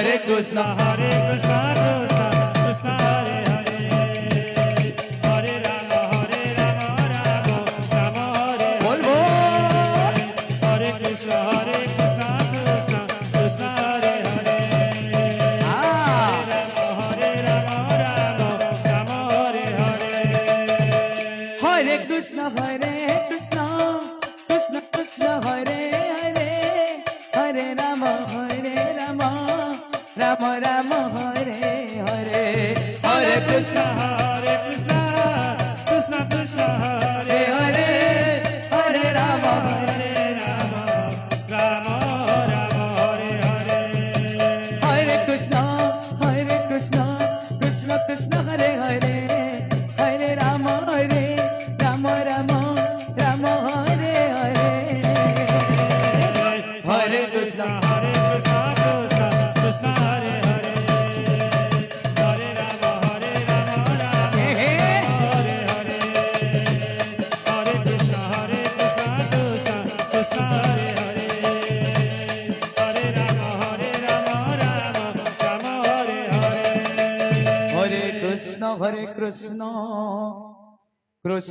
Hare Krishna, Hare Krishna, Krishna Krishna, Hare Hare, Hare Rama, Rama Rama, Hare Hare. Hare Krishna, Krishna Krishna, Hare Hare. Hare Rama, Rama Rama, Hare Hare. Hare Krishna, Krishna Krishna, Hare Hare, Hare Rama, Rama Rama, Hare Hare. Hare Krishna, Krishna Krishna, Hare Hare, Hare Rama, Rama Rama, Hare Hare. Hare Krishna, Krishna Krishna, Hare Hare, Hare Rama, Rama Rama, Hare Hare. Hare Krishna, Krishna Krishna, Hare Hare, Hare Rama, Rama Hare Hare. Hare Krishna, Krishna Krishna, Hare Hare, Hare Rama, Rama Rama, Hare Hare. Hare Krishna, Krishna